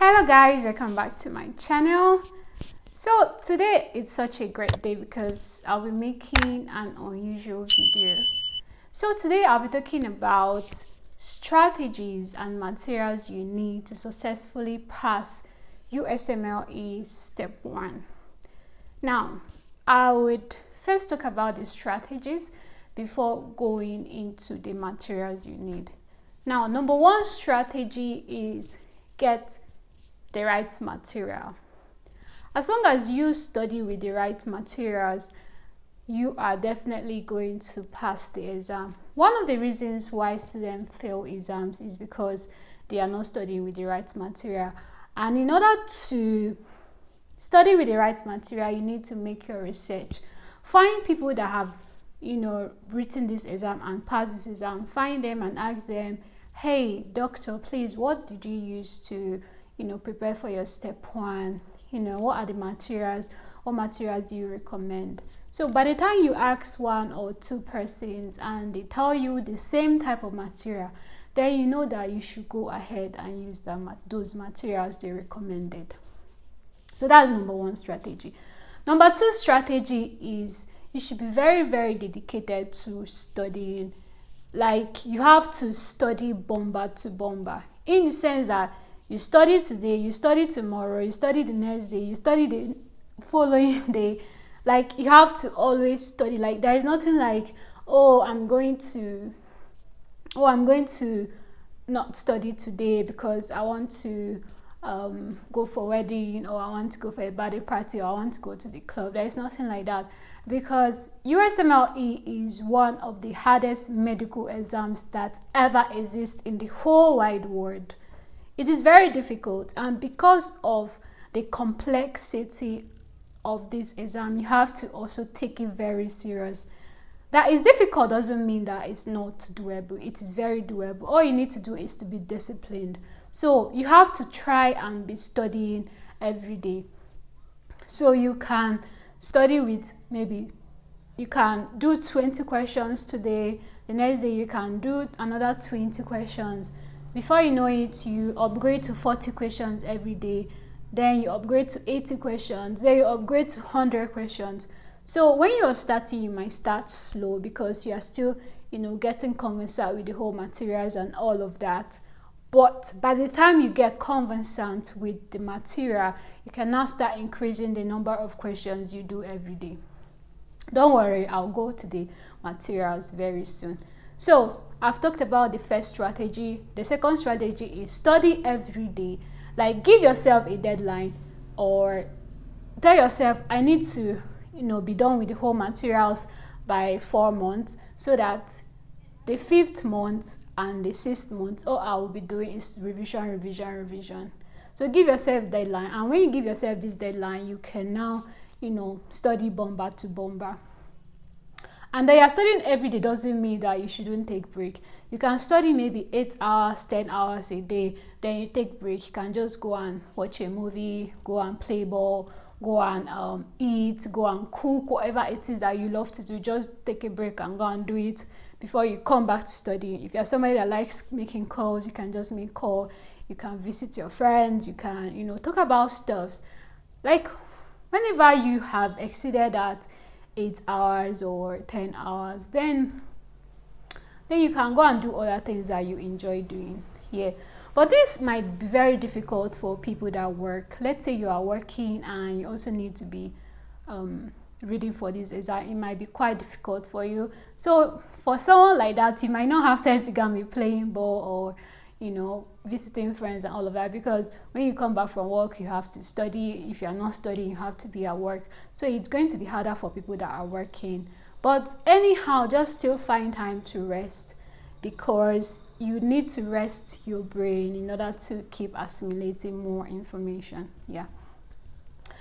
Hello guys, welcome back to my channel. So today it's such a great day because I'll be making an unusual video. So today I'll be talking about strategies and materials you need to successfully pass USMLE Step 1. Now, I would first talk about the strategies before going into the materials you need. Now, number one strategy is get the right material. As long as you study with the right materials, you are definitely going to pass the exam. One of the reasons why students fail exams is because they are not studying with the right material. And in order to study with the right material, you need to make your research. Find people that have, written this exam and passed this exam. Find them and ask them, hey, doctor, please, what did you use to prepare for your step 1? What are the materials? What materials do you recommend? So by the time you ask 1 or 2 persons and they tell you the same type of material, then you know that you should go ahead and use those materials they recommended. So that's number one strategy. Number 2 strategy is you should be very, very dedicated to studying. Like, you have to study bomber to bomber, in the sense that you study today, you study tomorrow, you study the next day, you study the following day. Like, you have to always study. Like, there is nothing like, I'm going to not study today because I want to go for a wedding, or I want to go for a birthday party, or I want to go to the club. There is nothing like that, because USMLE is one of the hardest medical exams that ever exist in the whole wide world. It is very difficult, and because of the complexity of this exam, you have to also take it very serious. That is difficult doesn't mean that it's not doable. It is very doable. All you need to do is to be disciplined. So you have to try and be studying every day. So you can study with, maybe you can do 20 questions today. The next day you can do another 20 questions. Before you know it, you upgrade to 40 questions every day. Then you upgrade to 80 questions. Then you upgrade to 100 questions. So when you're starting, you might start slow because you are still, getting conversant with the whole materials and all of that. But by the time you get conversant with the material, you can now start increasing the number of questions you do every day. Don't worry, I'll go to the materials very soon. So I've talked about the first strategy. The second strategy is study every day. Like, give yourself a deadline, or tell yourself, I need to, be done with the whole materials by 4 months, so that the 5th month and the 6th month, all I will be doing is revision. So give yourself a deadline, and when you give yourself this deadline, you can now, study bomber to bomber. And that you're studying every day doesn't mean that you shouldn't take break. You can study maybe 8 hours, 10 hours a day, then you take break. You can just go and watch a movie, go and play ball, go and eat, go and cook, whatever it is that you love to do. Just take a break and go and do it before you come back to study. If you're somebody that likes making calls, you can just make call. You can visit your friends. You can, talk about stuffs. Like, whenever you have exceeded that 8 hours or 10 hours, then you can go and do other things that you enjoy doing. But this might be very difficult for people that work. Let's say you are working and you also need to be reading for this exam. It might be quite difficult for you. So for someone like that, you might not have time to go and be playing ball or visiting friends and all of that, because when you come back from work, you have to study. If you're not studying, you have to be at work. So it's going to be harder for people that are working. But anyhow, just still find time to rest, because you need to rest your brain in order to keep assimilating more information.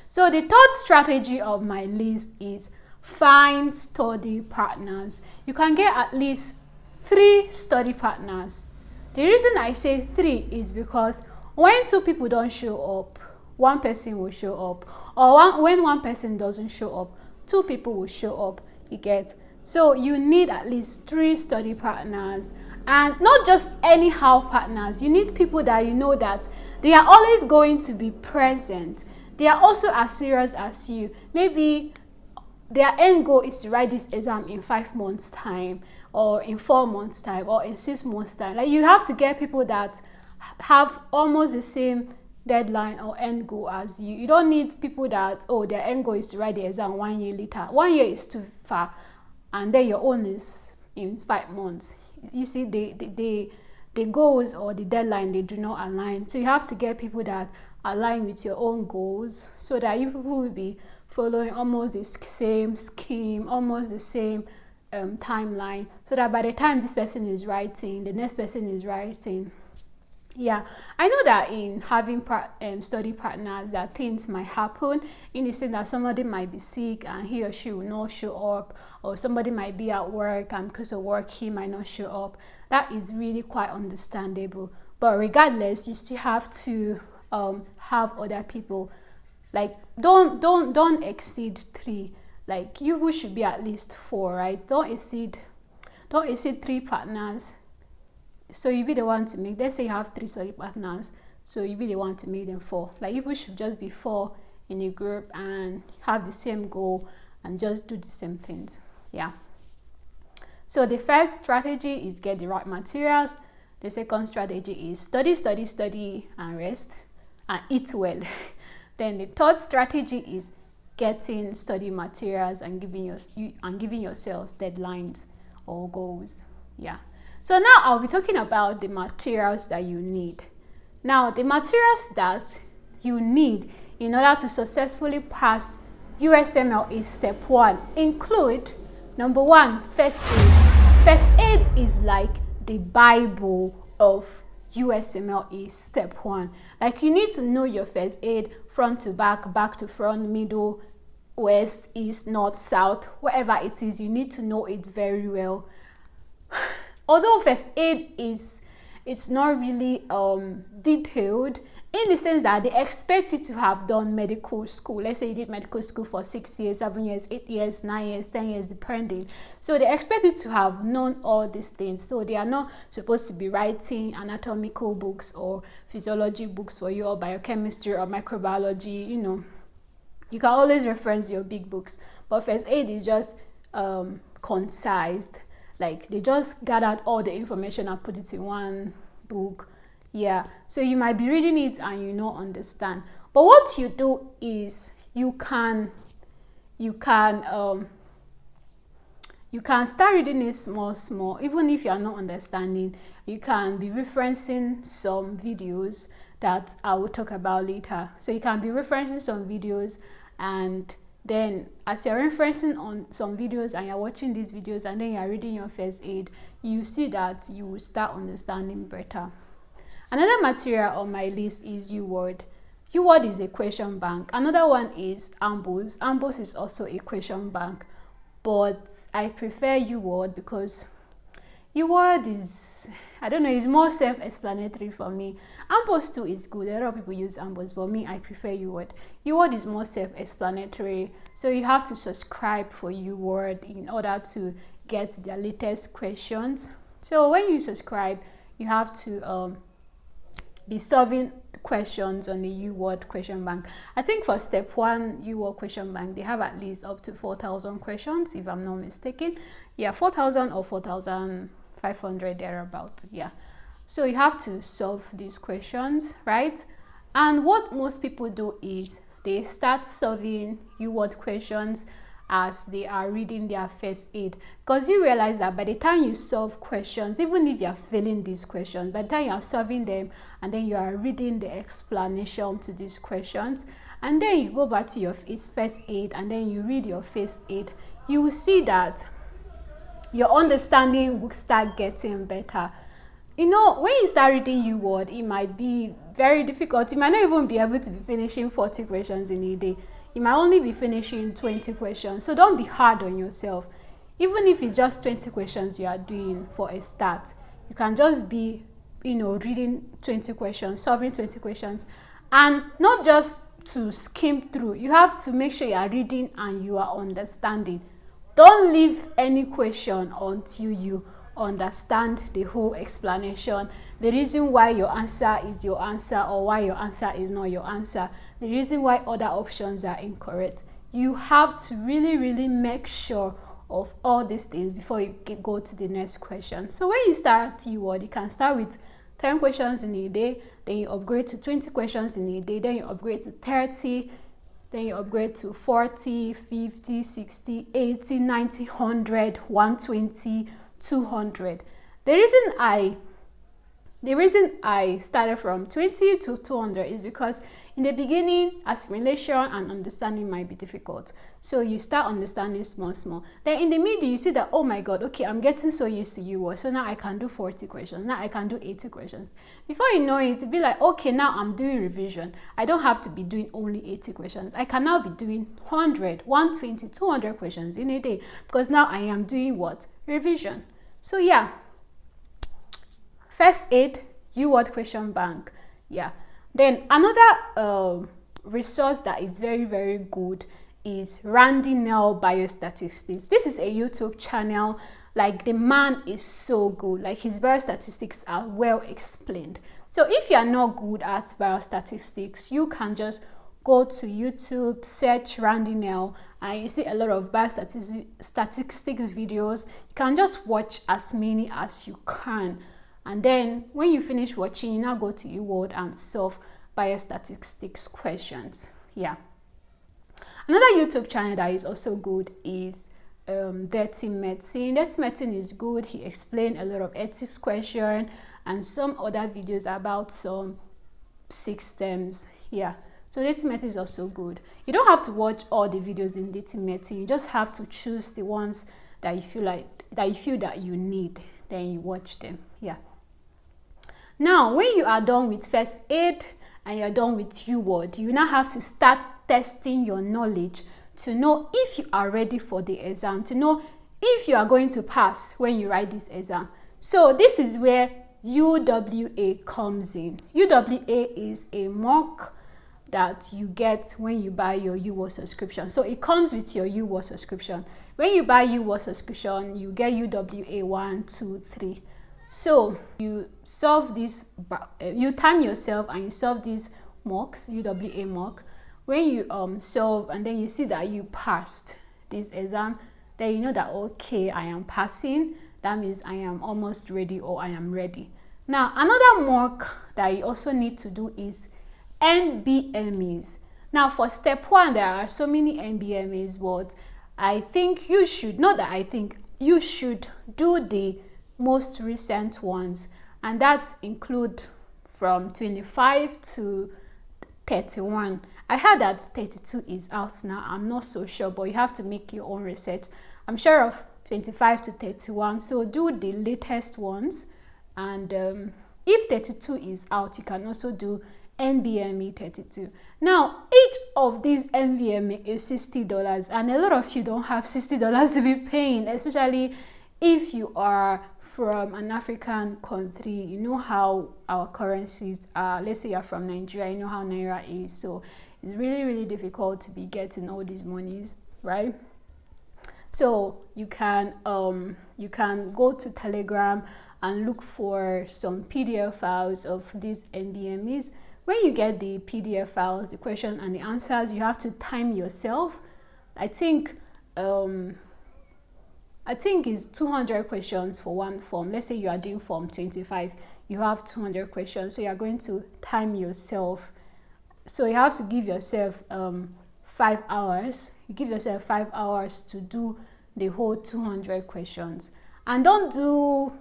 So the third strategy of my list is find study partners. You can get at least 3 study partners. The reason I say 3 is because when 2 people don't show up, 1 person will show up. Or when 1 person doesn't show up, 2 people will show up. You get? So you need at least 3 study partners, and not just anyhow partners. You need people that that They are always going to be present. They are also as serious as you. Maybe their end goal is to write this exam in 5 months time, or in 4 months time, or in 6 months time. Like, you have to get people that have almost the same deadline or end goal as you. You don't need people that, oh, their end goal is to write the exam 1 year later. 1 year is too far, and then your own is in 5 months. You see, the goals or the deadline, they do not align. So you have to get people that align with your own goals, so that you people will be following almost the same scheme, almost the same timeline, so that by the time this person is writing, the next person is writing. Yeah, I know that in having study partners, that things might happen, in the sense that somebody might be sick and he or she will not show up, or somebody might be at work and because of work he might not show up. That is really quite understandable. But regardless, you still have to have other people. Like, don't exceed 3. Like, you should be at least 4, right? Don't exceed 3 partners. So you be the one to make, let's say you have 3 study partners, so you be the one to make them 4. Like, you should just be 4 in a group and have the same goal and just do the same things. Yeah. So the first strategy is get the right materials. The second strategy is study and rest and eat well. Then the third strategy is getting study materials and giving yourselves deadlines or goals. Yeah. So now I'll be talking about the materials that you need. Now, the materials that you need in order to successfully pass USMLE Step 1 include, number 1, first aid. First aid is like the Bible of USMLE Step 1. Like, you need to know your first aid front to back, back to front, middle, west, east, north, south, whatever it is, you need to know it very well. Although first aid it's not really detailed, in the sense that they expect you to have done medical school. Let's say you did medical school for 6 years, 7 years, 8 years, 9 years, 10 years, depending. So they expect you to have known all these things. So they are not supposed to be writing anatomical books or physiology books for you, or biochemistry or microbiology. You know, you can always reference your big books, but first aid is just concised. Like, they just gathered all the information and put it in one book. Yeah, so you might be reading it and you don't understand. But what you do is you can start reading it small. Even if you are not understanding, you can be referencing some videos that I will talk about later. So you can be referencing some videos, and then as you're referencing on some videos and you're watching these videos and then you're reading your first aid, you see that you will start understanding better. Another material on my list is UWORLD. UWORLD is a question bank. Another one is AMBOS. AMBOS is also a question bank, but I prefer UWORLD because UWORLD is, I don't know, it's more self-explanatory for me. AMBOS too is good. A lot of people use AMBOS, but me, I prefer UWORLD. UWORLD is more self-explanatory, so you have to subscribe for UWORLD in order to get their latest questions. So when you subscribe, you have to be solving questions on the UWORLD question bank. I think for step 1 UWORLD question bank, they have at least up to 4,000 questions, if I'm not mistaken. Yeah, 4,000 or 4,500 thereabout. Yeah, so you have to solve these questions, right? And what most people do is they start solving UWORLD questions as they are reading their first aid, because you realize that by the time you solve questions, even if you are failing these questions, by the time you are solving them and then you are reading the explanation to these questions, and then you go back to your first aid and then you read your first aid, you will see that your understanding will start getting better. You know, when you start reading UWORLD, it might be very difficult. You might not even be able to be finishing 40 questions in a day. You might only be finishing 20 questions. So don't be hard on yourself. Even if it's just 20 questions you are doing for a start, you can just be, reading 20 questions, solving 20 questions, and not just to skim through. You have to make sure you are reading and you are understanding. Don't leave any question until you understand the whole explanation, the reason why your answer is your answer or why your answer is not your answer, the reason why other options are incorrect. You have to really make sure of all these things before you go to the next question. So when you start UWORLD, you can start with 10 questions in a day, then you upgrade to 20 questions in a day, then you upgrade to 30, then you upgrade to 40, 50, 60, 80, 90, 100, 120, 200. The reason I started from 20 to 200 is because in the beginning, assimilation and understanding might be difficult. So you start understanding small. Then in the middle, you see that, oh my God, okay, I'm getting so used to UWORLD. So now I can do 40 questions. Now I can do 80 questions. Before you know it, it'll be like, okay, now I'm doing revision. I don't have to be doing only 80 questions. I can now be doing 100, 120, 200 questions in a day because now I am doing what? Revision. So yeah. First aid, UWORLD question bank. Yeah. Then another resource that is very good is Randy Nell Biostatistics. This is a YouTube channel. Like, the man is so good. Like, his biostatistics are well explained. So if you are not good at biostatistics, you can just go to YouTube, search Randy Nell, and you see a lot of biostatistics videos. You can just watch as many as you can. And then when you finish watching, you now go to UWORLD and solve biostatistics questions. Yeah. Another YouTube channel that is also good is Dirty Medicine. Dirty Medicine is good. He explained a lot of ethics questions and some other videos about some systems. Yeah. So Dirty Medicine is also good. You don't have to watch all the videos in Dirty Medicine. You just have to choose the ones that you feel that you need. Then you watch them. Yeah. Now, when you are done with first aid and you're done with UWORLD, you now have to start testing your knowledge to know if you are ready for the exam, to know if you are going to pass when you write this exam. So this is where UWA comes in. UWA is a mock that you get when you buy your UWORLD subscription. So it comes with your UWORLD subscription. When you buy UWORLD subscription, you get UWA 1, 2, 3. So you solve this, you time yourself and you solve these mocks, UWA mock. When you solve and then you see that you passed this exam, then you know that, okay, I am passing. That means I am almost ready or I am ready. Now, another mock that you also need to do is NBMEs. Now, for step 1, there are so many NBMEs, but I think you should, not that I think, you should do the most recent ones, and that include from 25 to 31. I heard that 32 is out now. I'm not so sure, but you have to make your own research. I'm sure of 25 to 31, so do the latest ones. And if 32 is out, you can also do NBME 32. Now, each of these NBME is $60, and a lot of you don't have $60 to be paying, especially if you are from an African country. You know how our currencies are. Let's say you're from Nigeria, you know how Naira is. So it's really difficult to be getting all these monies, right? So you can go to Telegram and look for some PDF files of these NBMEs. When you get the PDF files, the question and the answers, you have to time yourself. I think it's 200 questions for one form. Let's say you are doing form 25, you have 200 questions, so you are going to time yourself. So you have to give yourself 5 hours. You give yourself 5 hours to do the whole 200 questions. And don't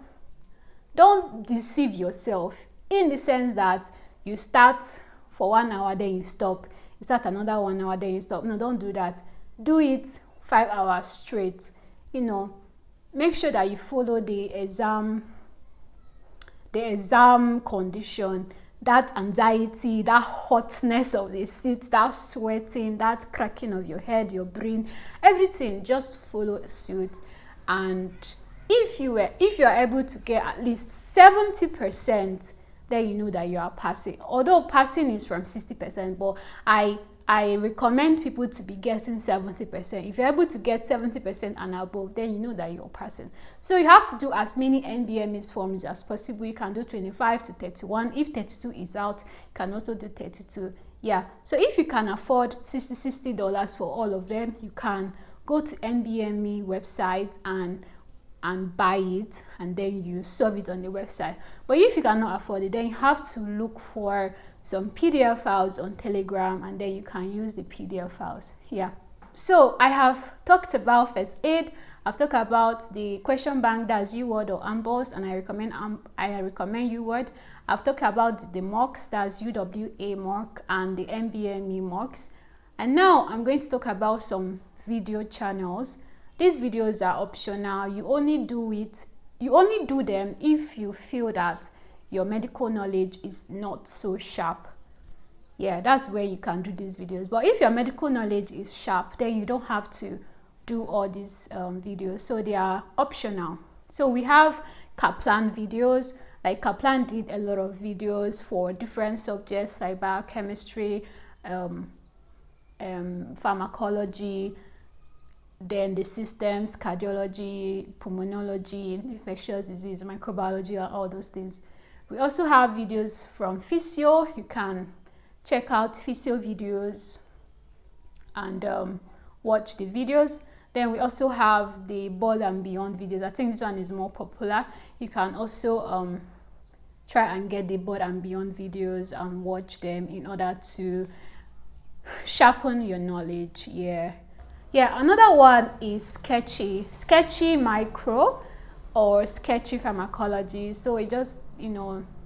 deceive yourself, in the sense that you start for 1 hour, then you stop. You start another 1 hour, then you stop. No, don't do that. Do it 5 hours straight. You know, make sure that you follow the exam condition, that anxiety, that hotness of the seat, that sweating, that cracking of your head, your brain, everything. Just follow suit. And if you are able to get at least 70%, then you know that you are passing. Although passing is from 60%, but I I recommend people to be getting 70%. If you're able to get 70% and above, then you know that you're passing. So you have to do as many NBMEs forms as possible. You can do 25 to 31. If 32 is out, you can also do 32. Yeah, so if you can afford $60 for all of them, you can go to NBME website and buy it, and then you solve it on the website. But if you cannot afford it, then you have to look for some PDF files on Telegram, and then you can use the PDF files. Yeah, so I have talked about first aid. I've talked about the question bank, that's UWORLD or AMBOSS, and I recommend UWORLD. I've talked about the mocks, that's UWA mock, and the NBME mocks. And now I'm going to talk about some video channels. These videos are optional. You only do them if you feel that your medical knowledge is not so sharp. Yeah, that's where you can do these videos. But if your medical knowledge is sharp, then you don't have to do all these videos. So they are optional. So we have Kaplan videos. Like Kaplan did a lot of videos for different subjects like biochemistry, pharmacology, then the systems, cardiology, pulmonology, infectious disease, microbiology, and all those things. We also have videos from physio. You can check out physio videos and watch the videos. Then we also have the Board and Beyond videos. I think this one is more popular. You can also try and get the Board and Beyond videos and watch them in order to sharpen your knowledge. Yeah, another one is sketchy micro or sketchy pharmacology. So it just,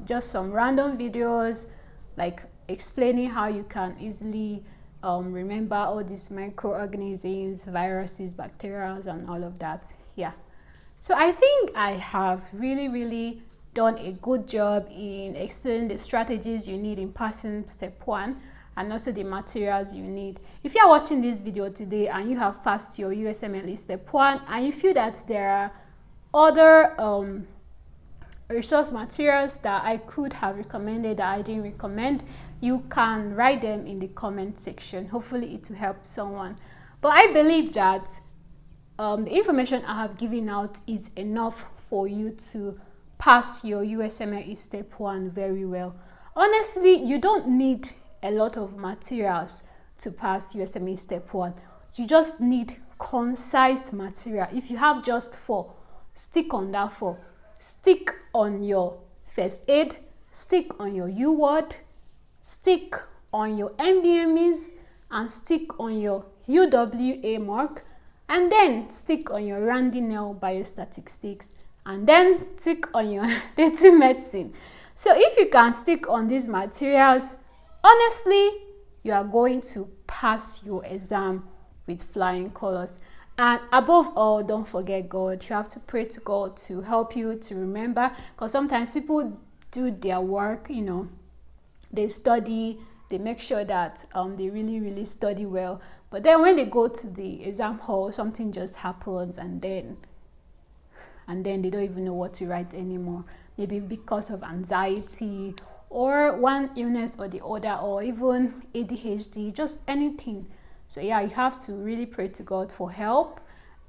just some random videos like explaining how you can easily remember all these microorganisms, viruses, bacteria, and all of that. Yeah, so I think I have really done a good job in explaining the strategies you need in passing step 1, and also the materials you need. If you are watching this video today and you have passed your USMLE Step 1 and you feel that there are other resource materials that I could have recommended that I didn't recommend, you can write them in the comment section. Hopefully it will help someone. But I believe that the information I have given out is enough for you to pass your USMLE Step 1 very well. Honestly, you don't need a lot of materials to pass USMLE Step 1. You just need concise material. If you have just 4, stick on that 4. Stick on your first aid, stick on your UWORLD, stick on your NBMEs, and stick on your UWA mark, and then stick on your Randinell biostatistics, and then stick on your dating medicine. So if you can stick on these materials, honestly, you are going to pass your exam with flying colors. And above all, don't forget God. You have to pray to God to help you to remember, because sometimes people do their work, they study, they make sure that they really study well, but then when they go to the exam hall, something just happens, and then they don't even know what to write anymore. Maybe because of anxiety or one illness or the other, or even ADHD, just anything. So yeah, you have to really pray to God for help,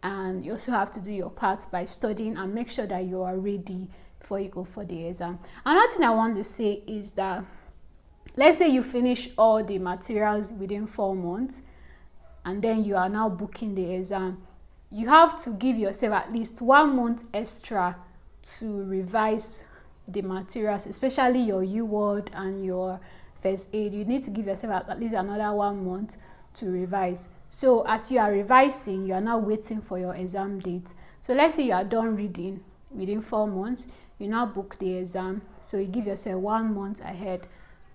and you also have to do your part by studying and make sure that you are ready before you go for the exam. Another thing I want to say is that, let's say you finish all the materials within 4 months, and then you are now booking the exam. You have to give yourself at least 1 month extra to revise the materials, especially your UWORLD and your first aid. You need to give yourself at least another 1 month to revise. So as you are revising, you are now waiting for your exam date. So let's say you are done reading within 4 months, you now book the exam. So you give yourself 1 month ahead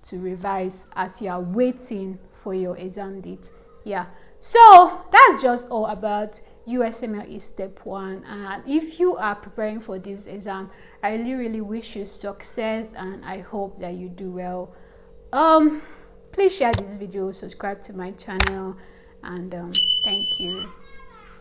to revise as you are waiting for your exam date. Yeah, so that's just all about USMLE Step 1. And if you are preparing for this exam, I really wish you success, and I hope that you do well. Please share this video, subscribe to my channel, and thank you.